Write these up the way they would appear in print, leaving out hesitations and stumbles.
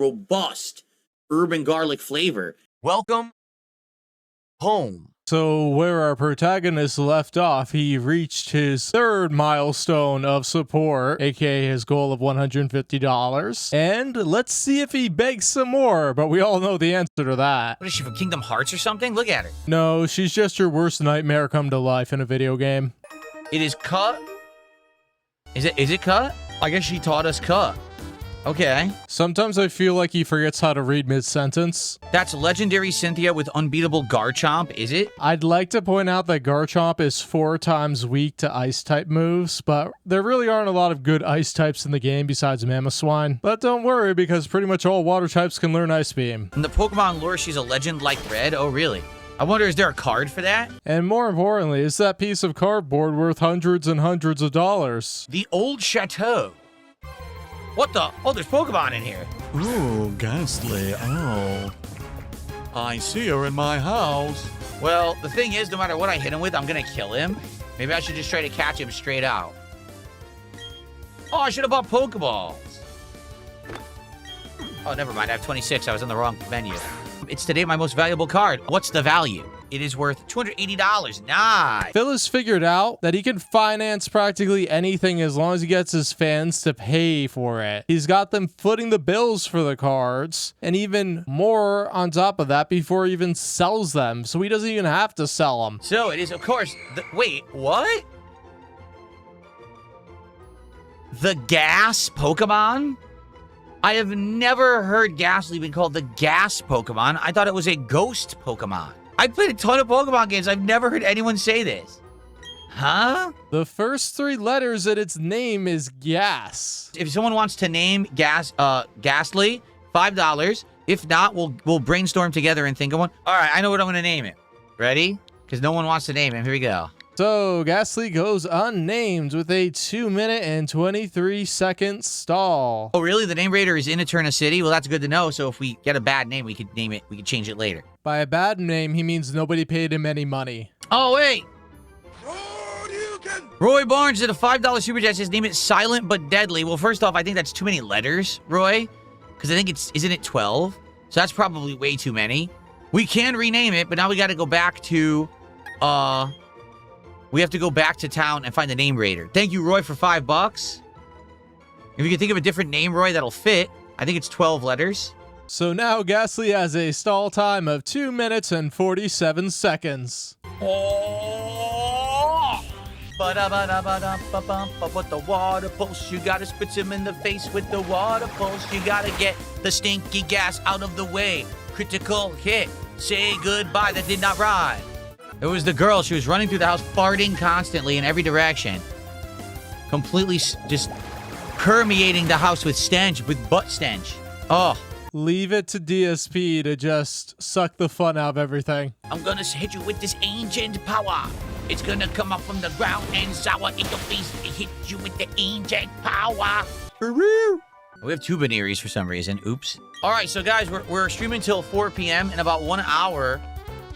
robust urban garlic flavor. Welcome home. So where our protagonist left off, he reached his third milestone of support, aka his goal of $150. And let's see if he begs some more, but we all know the answer to that. What is she, from Kingdom Hearts or something? Look at her. No, she's just your worst nightmare come to life in a video game. It is cut. Is it cut? I guess she taught us cut. Okay. Sometimes I feel like he forgets how to read mid-sentence. That's legendary Cynthia with unbeatable Garchomp, is it? I'd like to point out that Garchomp is 4 times weak to ice-type moves, but there really aren't a lot of good ice types in the game besides Mamoswine. But don't worry, because pretty much all water types can learn Ice Beam. In the Pokemon lore, she's a legend like Red? Oh, really? I wonder, is there a card for that? And more importantly, is that piece of cardboard worth hundreds and hundreds of dollars? The Old Chateau. What the? Oh, there's Pokemon in here. Ooh, Gastly. Oh. I see her in my house. Well, the thing is, no matter what I hit him with, I'm going to kill him. Maybe I should just try to catch him straight out. Oh, I should have bought Pokeballs. Oh, never mind. I have 26. I was on the wrong menu. It's today my most valuable card. What's the value? It is worth $280. Nice. Phil has figured out that he can finance practically anything as long as he gets his fans to pay for it. He's got them footing the bills for the cards, and even more on top of that before he even sells them, so he doesn't even have to sell them. So it is, of course, wait, what? The gas Pokemon? I have never heard Gastly being called the gas Pokemon. I thought it was a ghost Pokemon. I played a ton of Pokemon games. I've never heard anyone say this. Huh? The first 3 letters in its name is gas. If someone wants to name Gastly, $5. If not, we'll brainstorm together and think of one. All right, I know what I'm going to name it. Ready? Because no one wants to name him. Here we go. So, Gastly goes unnamed with a 2-minute and 23-second stall. Oh, really? The name raider is in Eterna City? Well, that's good to know. So if we get a bad name, we could name it. We could change it later. By a bad name, he means nobody paid him any money. Oh, wait. Roy Barnes did a $5 super chat. Says name it Silent but Deadly. Well, first off, I think that's too many letters, Roy. Because I think isn't it 12? So that's probably way too many. We can rename it, but now we got to go back to, we have to go back to town and find the name raider. Thank you, Roy, for $5. If you can think of a different name, Roy, that'll fit. I think it's 12 letters. So now Gastly has a stall time of 2 minutes and 47 seconds. Oh! With the water pulse, you gotta spit him in the face with the water pulse. You gotta get the stinky gas out of the way. Critical hit. Say goodbye. That did not rhyme. It was the girl. She was running through the house, farting constantly in every direction. Completely just permeating the house with stench, with butt stench. Oh. Leave it to DSP to just suck the fun out of everything. I'm gonna hit you with this ancient power. It's gonna come up from the ground and sour in your face. It hit you with the ancient power. We have 2 Veneries for some reason. Oops. All right, so guys, we're streaming till 4 p.m. In about 1 hour.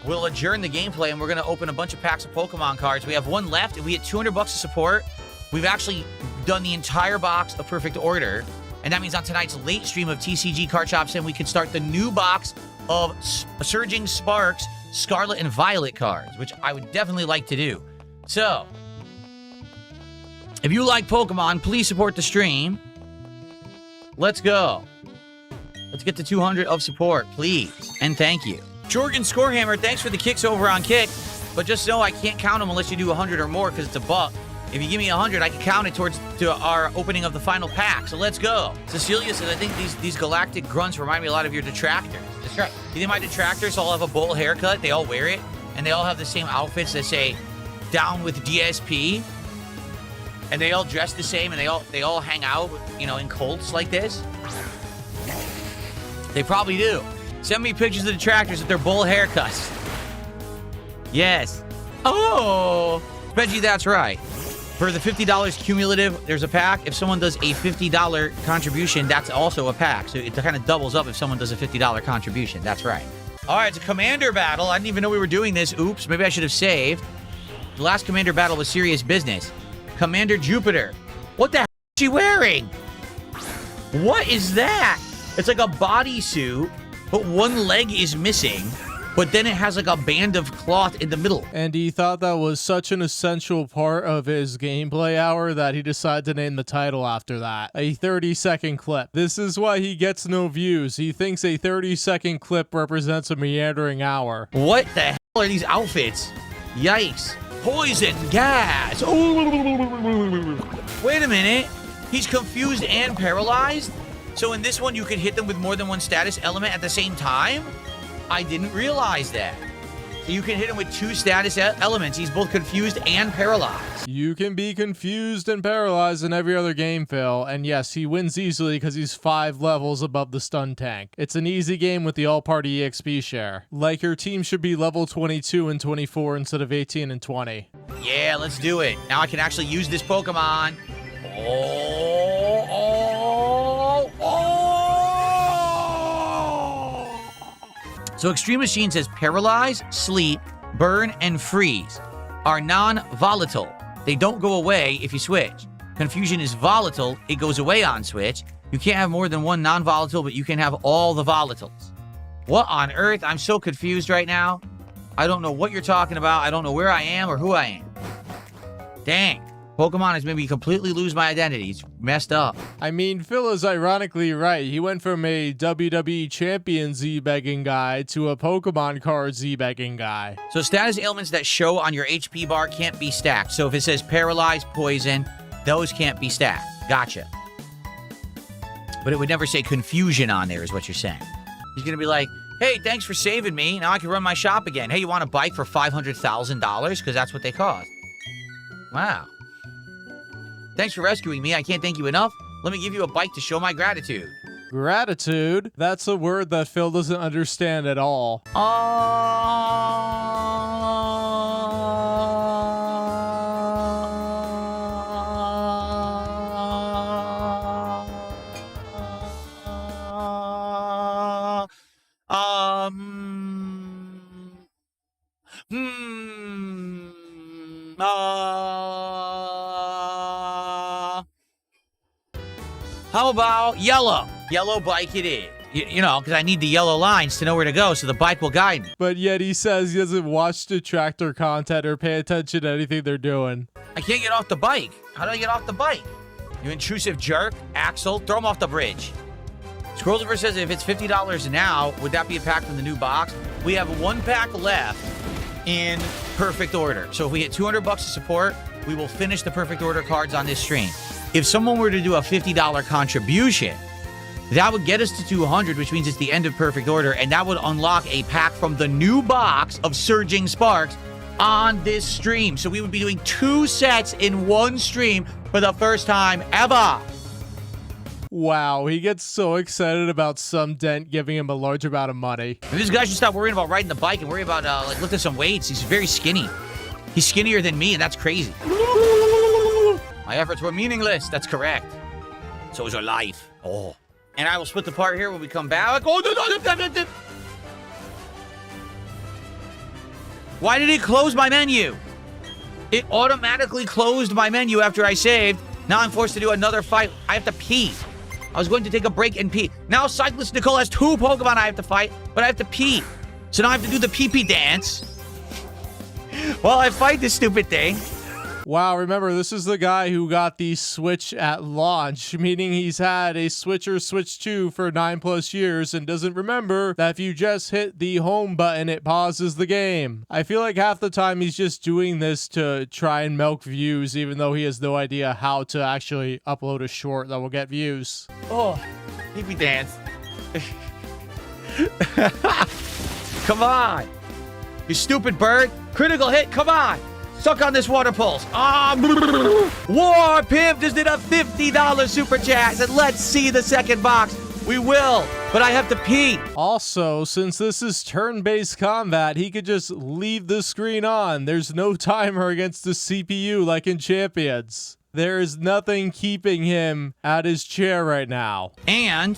We'll adjourn the gameplay, and we're going to open a bunch of packs of Pokemon cards. We have 1 left. If we get $200 of support, we've actually done the entire box of Perfect Order. And that means on tonight's late stream of TCG Card Shops, and we can start the new box of Surging Sparks, Scarlet and Violet cards, which I would definitely like to do. So, if you like Pokemon, please support the stream. Let's go. Let's get to 200 of support, please. And thank you. Jorgen Scorehammer, thanks for the kicks over on Kick. But just know I can't count them unless you do 100 or more because it's a buck. If you give me 100, I can count it to our opening of the final pack. So let's go. Cecilia says, I think these Galactic grunts remind me a lot of your detractors. That's right. You think my detractors all have a bowl haircut? They all wear it. And they all have the same outfits that say, down with DSP. And they all dress the same and they all hang out, you know, in cults like this. They probably do. Send me pictures of the detractors with their bowl haircuts. Yes. Oh, Benji, that's right. For the $50 cumulative, there's a pack. If someone does a $50 contribution, that's also a pack. So it kind of doubles up if someone does a $50 contribution. That's right. All right, it's a commander battle. I didn't even know we were doing this. Oops, maybe I should have saved. The last commander battle was serious business. Commander Jupiter. What the hell is she wearing? What is that? It's like a bodysuit, but one leg is missing. But then it has like a band of cloth in the middle. And he thought that was such an essential part of his gameplay hour that he decided to name the title after that. A 30-second clip. This is why he gets no views. He thinks a 30-second clip represents a meandering hour. What the hell are these outfits? Yikes. Poison gas. Wait a minute. He's confused and paralyzed? So in this one, you could hit them with more than one status element at the same time? I didn't realize that. So you can hit him with 2 status elements. He's both confused and paralyzed. You can be confused and paralyzed in every other game, Phil. And yes, he wins easily because he's 5 levels above the stun tank. It's an easy game with the all-party EXP share. Like your team should be level 22 and 24 instead of 18 and 20. Yeah, let's do it. Now I can actually use this Pokemon. Oh. So Extreme Machine says paralyze, sleep, burn, and freeze are non-volatile. They don't go away if you switch. Confusion is volatile. It goes away on switch. You can't have more than one non-volatile, but you can have all the volatiles. What on earth? I'm so confused right now. I don't know what you're talking about. I don't know where I am or who I am. Dang. Pokemon has made me completely lose my identity. It's messed up. I mean, Phil is ironically right. He went from a WWE champion Z-begging guy to a Pokemon card Z-begging guy. So status ailments that show on your HP bar can't be stacked. So if it says paralyzed, poison, those can't be stacked. Gotcha. But it would never say confusion on there is what you're saying. He's going to be like, hey, thanks for saving me. Now I can run my shop again. Hey, you want a bike for $500,000? Because that's what they cost. Wow. Thanks for rescuing me. I can't thank you enough. Let me give you a bike to show my gratitude. Gratitude? That's a word that Phil doesn't understand at all. How about yellow? Yellow bike it is. You know, because I need the yellow lines to know where to go so the bike will guide me. But yet he says he doesn't watch the tractor content or pay attention to anything they're doing. I can't get off the bike. How do I get off the bike? You intrusive jerk. Axel, throw him off the bridge. Scrollsiver says if it's $50 now, would that be a pack from the new box? We have 1 pack left in perfect order. So if we hit 200 bucks of support, we will finish the perfect order cards on this stream. If someone were to do a $50 contribution, that would get us to 200, which means it's the end of perfect order, and that would unlock a pack from the new box of Surging Sparks on this stream. So we would be doing 2 sets in 1 stream for the first time ever. Wow, he gets so excited about some dent giving him a large amount of money. And this guy should stop worrying about riding the bike and worry about like lifting some weights. He's very skinny. He's skinnier than me, and that's crazy. My efforts were meaningless. That's correct. So is your life. Oh. And I will split the part here when we come back. Oh, no. Why did it close my menu? It automatically closed my menu after I saved. Now I'm forced to do another fight. I have to pee. I was going to take a break and pee. Now Cyclist Nicole has 2 Pokemon I have to fight, but I have to pee. So now I have to do the pee-pee dance while I fight this stupid thing. Wow, remember, this is the guy who got the Switch at launch, meaning he's had a Switch or Switch 2 for 9+ years and doesn't remember that if you just hit the home button, it pauses the game. I feel like half the time he's just doing this to try and milk views, even though he has no idea how to actually upload a short that will get views. Oh, pee-pee dance. Come on. You stupid bird. Critical hit, come on. Suck on this water pulse. War Pimp just did a $50 super chat. Said, let's see the second box. We will, but I have to pee. Also, since this is turn-based combat, he could just leave the screen on. There's no timer against the CPU like in Champions. There is nothing keeping him at his chair right now. And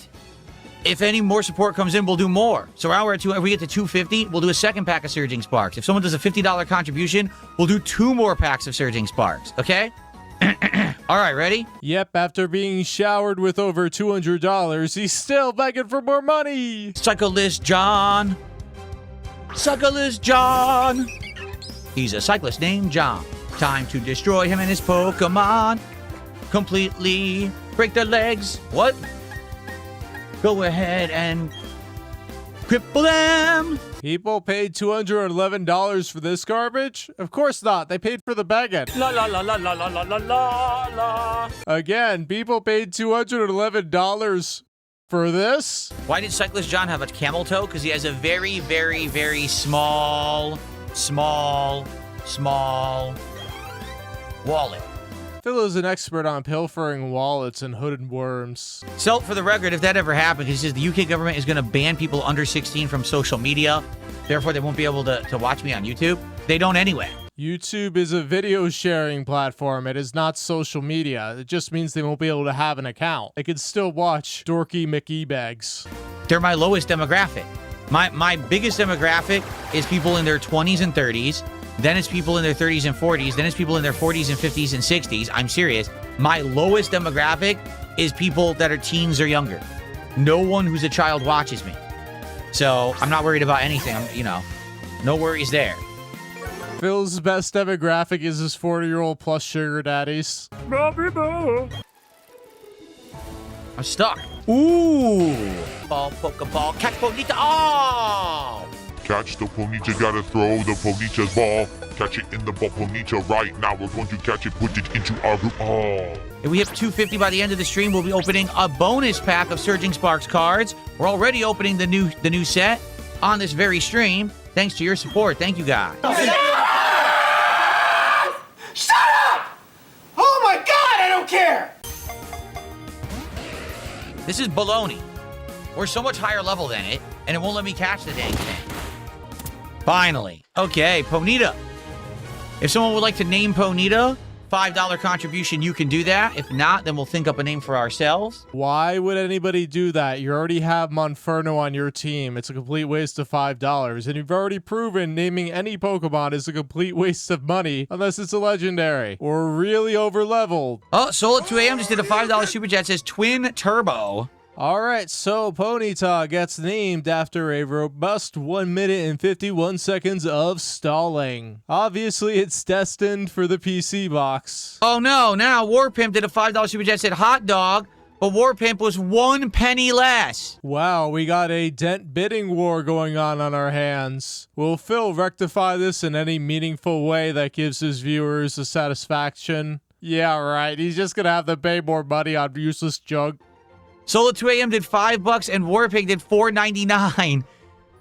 if any more support comes in, we'll do more. So now we're at if we get to 250, we'll do a second pack of Surging Sparks. If someone does a $50 contribution, we'll do 2 more packs of Surging Sparks, okay? All right, ready? Yep, after being showered with over $200, he's still begging for more money. Cyclist John. Cyclist John. He's a cyclist named John. Time to destroy him and his Pokemon. Completely break their legs. What? Go ahead and cripple them. People paid $211 for this garbage? Of course not. They paid for the begging. La la la la la la la la la la. Again, people paid $211 for this? Why did Cyclist John have a camel toe? Because he has a very, very, very small wallet. Phil is an expert on pilfering wallets and hooded worms. So, for the record, if that ever happened, he says the UK government is going to ban people under 16 from social media. Therefore, they won't be able to watch me on YouTube. They don't anyway. YouTube is a video sharing platform. It is not social media. It just means they won't be able to have an account. They can still watch Dorky McEbags. They're my lowest demographic. My biggest demographic is people in their 20s and 30s. Then it's people in their 30s and 40s. Then it's people in their 40s and 50s and 60s. I'm serious. My lowest demographic is people that are teens or younger. No one who's a child watches me. So I'm not worried about anything. No worries there. Phil's best demographic is his 40-year-old plus sugar daddies. I'm stuck. Ooh. Ball, Pokeball, catch Ponyta. Oh! Catch the Ponyta, gotta throw the Ponyta's ball. Catch it in the ball, Ponyta, right now. We're going to catch it, put it into our group. Oh. If we hit 250 by the end of the stream, we'll be opening a bonus pack of Surging Sparks cards. We're already opening the new set on this very stream. Thanks to your support. Thank you, guys. Shut up! Oh my god, I don't care! This is baloney. We're so much higher level than it, and it won't let me catch the dang thing. Finally. Okay, Ponyta. If someone would like to name Ponyta, $5 contribution, you can do that. If not, then we'll think up a name for ourselves. Why would anybody do that? You already have Monferno on your team. It's a complete waste of $5. And you've already proven naming any Pokemon is a complete waste of money unless it's a legendary or really over-leveled. Oh, Soul at 2 a.m. just did a $5 super chat. Says Twin Turbo. All right, so Ponyta gets named after a robust 1 minute and 51 seconds of stalling. Obviously, it's destined for the PC box. Oh no, now Warpimp did a $5 super chat. Said Hot Dog, but Warpimp was 1 penny less. Wow, we got a dent bidding war going on our hands. Will Phil rectify this in any meaningful way that gives his viewers a satisfaction? Yeah, right. He's just gonna have to pay more money on useless junk. Soul at 2 a.m. did $5 and Warpig did $4.99.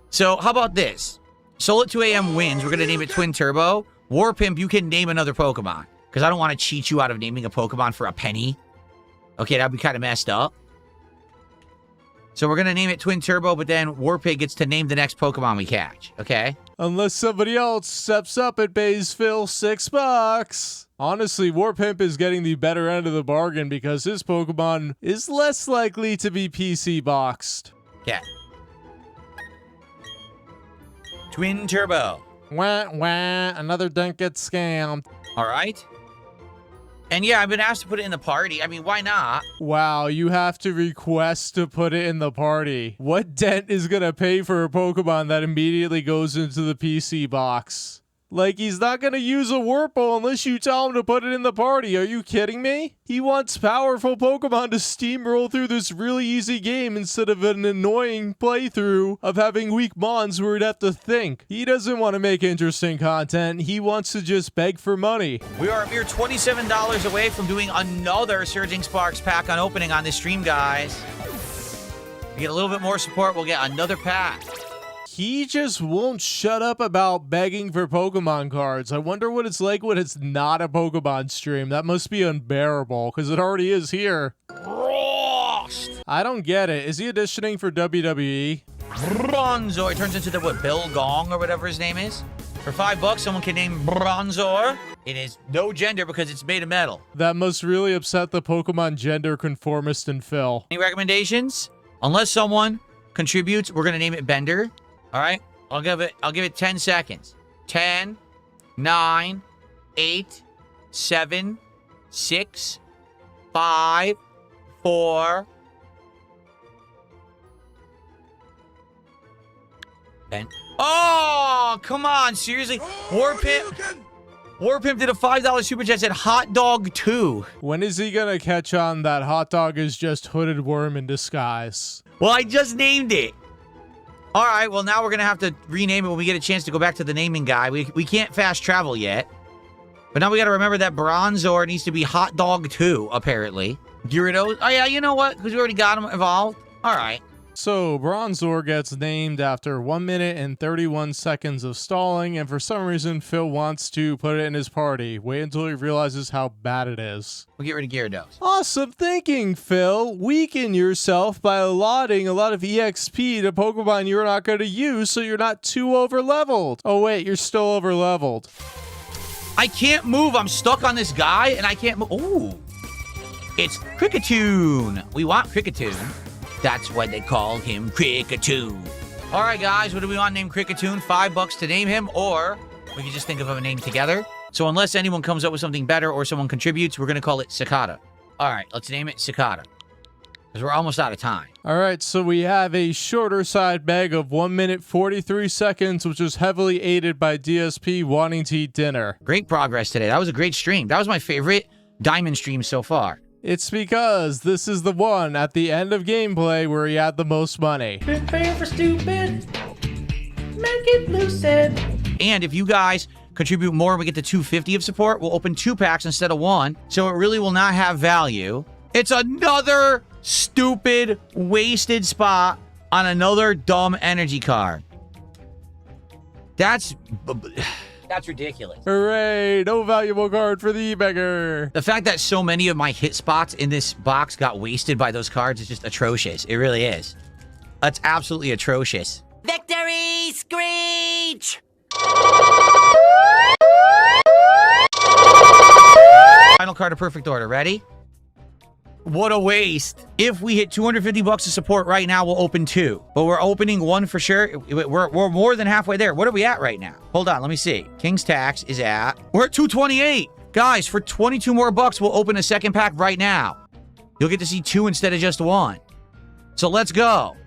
So how about this? Soul at 2 a.m. wins. We're going to name it Twin Turbo. Warpimp, you can name another Pokemon. Because I don't want to cheat you out of naming a Pokemon for a penny. Okay, that'd be kind of messed up. So we're going to name it Twin Turbo, but then Warpig gets to name the next Pokemon we catch. Okay? Unless somebody else steps up and pays Phil $6. Honestly, Warpimp is getting the better end of the bargain because his Pokemon is less likely to be PC boxed. Yeah. Twin Turbo. Wah, wah, another dent gets scammed. All right. And yeah, I've been asked to put it in the party. I mean, why not? Wow, you have to request to put it in the party. What dent is going to pay for a Pokemon that immediately goes into the PC box? Like, he's not going to use a Wurmple unless you tell him to put it in the party. Are you kidding me? He wants powerful Pokemon to steamroll through this really easy game instead of an annoying playthrough of having weak mons where he'd have to think. He doesn't want to make interesting content. He wants to just beg for money. We are a mere $27 away from doing another Surging Sparks pack on opening on this stream, guys. We get a little bit more support, we'll get another pack. He just won't shut up about begging for Pokemon cards. I wonder what it's like when it's not a Pokemon stream. That must be unbearable, because it already is here. Frost! I don't get it. Is he auditioning for WWE? Bronzor. It turns into the, what, Bill Gong or whatever his name is? For $5, someone can name Bronzor. It is no gender because it's made of metal. That must really upset the Pokemon gender conformist in Phil. Any recommendations? Unless someone contributes, we're going to name it Bender. All right, I'll give it 10 seconds. 10, 9, 8, 7, 6, 5, 4, 10. Oh, come on, seriously? Warpimp did a $5 super chat, said hot dog 2. When is he gonna catch on that hot dog is just hooded worm in disguise? Well, I just named it. All right, well, now we're going to have to rename it when we get a chance to go back to the naming guy. We can't fast travel yet. But now we got to remember that Bronzor needs to be hot dog 2, apparently. Gyarados. Oh, yeah, you know what? Because we already got him involved. All right. So, Bronzor gets named after 1 minute and 31 seconds of stalling, and for some reason, Phil wants to put it in his party. Wait until he realizes how bad it is. We'll get rid of Gyarados. Awesome thinking, Phil. Weaken yourself by allotting a lot of EXP to Pokemon you're not going to use so you're not too over-leveled. Oh, wait, you're still over-leveled. I can't move. I'm stuck on this guy, and I can't move. Ooh. It's Kricketune. We want Kricketune. That's why they call him Kricketune. All right, guys, what do we want to name Kricketune? $5 to name him, or we can just think of a name together. So unless anyone comes up with something better or someone contributes, we're going to call it Cicada. All right, let's name it Cicada, because we're almost out of time. All right, so we have a shorter side bag of 1 minute 43 seconds, which is heavily aided by DSP wanting to eat dinner. Great progress today. That was a great stream. That was my favorite Diamond stream so far. It's because this is the one at the end of gameplay where he had the most money. Prepare for stupid. Make it lucid. And if you guys contribute more and we get to 250 of support, we'll open 2 packs instead of 1. So it really will not have value. It's another stupid, wasted spot on another dumb energy card. That's ridiculous. Hooray! No valuable card for the e-beggar. The fact that so many of my hit spots in this box got wasted by those cards is just atrocious. It really is. That's absolutely atrocious. Victory Screech! Final card of perfect order. Ready? What a waste. If we hit 250 bucks of support right now, we'll open 2. But we're opening 1 for sure. We're more than halfway there. What are we at right now? Hold on, let me see. King's Tax is at... We're at 228. Guys, for 22 more bucks, we'll open a second pack right now. You'll get to see 2 instead of just 1. So let's go.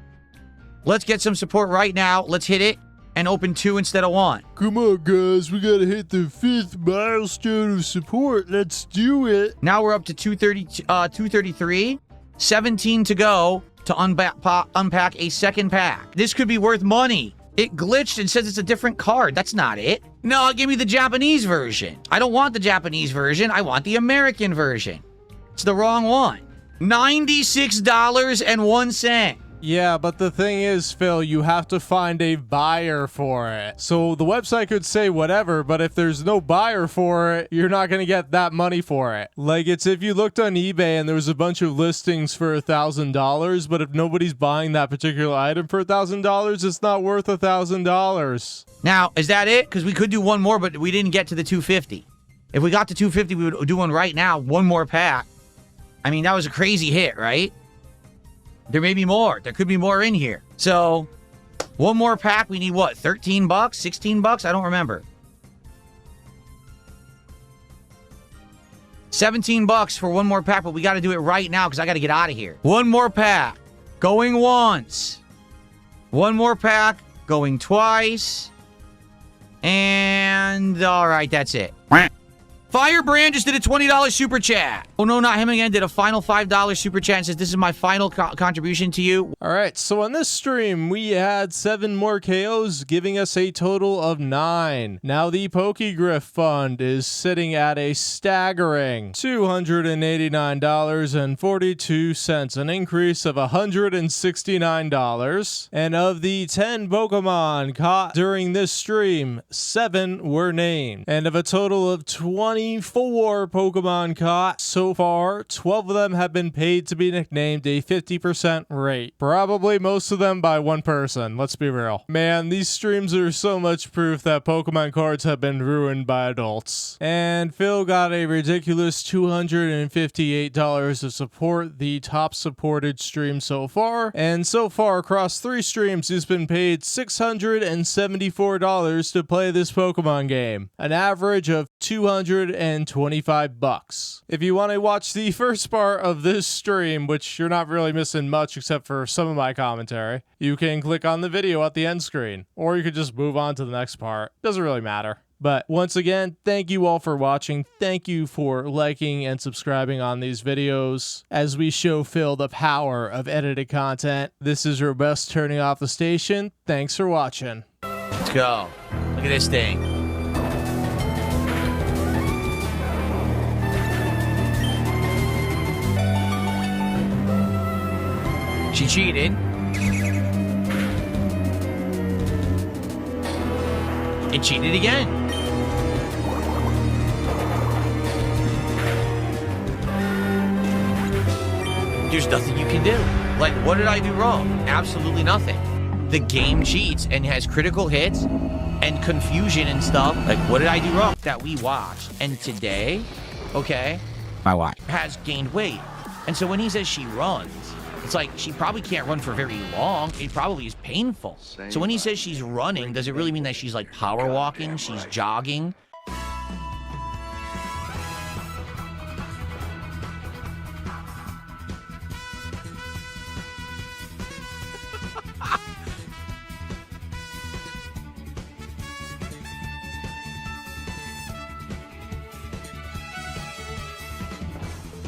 Let's get some support right now. Let's hit it and open 2 instead of 1. Come on, guys. We gotta hit the 5th milestone of support. Let's do it. Now we're up to 233. 17 to go to unpack a second pack. This could be worth money. It glitched and says it's a different card. That's not it. No, give me the Japanese version. I don't want the Japanese version. I want the American version. It's the wrong one. $96.01. Yeah, but the thing is, Phil, you have to find a buyer for it. So the website could say whatever, but if there's no buyer for it, you're not going to get that money for it. Like, it's if you looked on eBay and there was a bunch of listings for $1,000, but if nobody's buying that particular item for $1,000, it's not worth $1,000. Now, is that it? Because we could do 1 more, but we didn't get to the 250. If we got to 250, we would do 1 right now. 1 more pack. I mean, that was a crazy hit, right? There may be more. There could be more in here. So, 1 more pack. We need what? 13 bucks? 16 bucks? I don't remember. 17 bucks for 1 more pack, but we got to do it right now because I got to get out of here. 1 more pack. Going once. 1 more pack. Going twice. And, all right, that's it. Firebrand just did a $20 super chat. Oh, no, not him again. Did a final $5 super chat and says, this is my final contribution to you. All right, so on this stream, we had 7 more KOs, giving us a total of 9. Now, the Pokegriff Fund is sitting at a staggering $289.42, an increase of $169. And of the 10 Pokemon caught during this stream, 7 were named. And of a total of 24 Pokemon caught so far, 12 of them have been paid to be nicknamed, a 50% rate. Probably most of them by 1 person, let's be real. Man, these streams are so much proof that Pokemon cards have been ruined by adults. And Phil got a ridiculous $258 to support the top supported stream so far. And so far, across 3 streams, he's been paid $674 to play this Pokemon game. An average of $288 $125. If you want to watch the first part of this stream, which you're not really missing much except for some of my commentary, you can click on the video at the end screen, or you could just move on to the next part. Doesn't really matter. But once again, thank you all for watching. Thank you for liking and subscribing on these videos as we show Phil the power of edited content. This is Robust turning off the station. Thanks for watching. Let's go. Look at this thing. She cheated. And cheated again. There's nothing you can do. Like, what did I do wrong? Absolutely nothing. The game cheats and has critical hits and confusion and stuff. Like, what did I do wrong? That we watched. And today, okay, my wife has gained weight. And so when he says she runs, it's like she probably can't run for very long. It probably is painful. So when he says she's running, does it really mean that she's like power walking? She's jogging?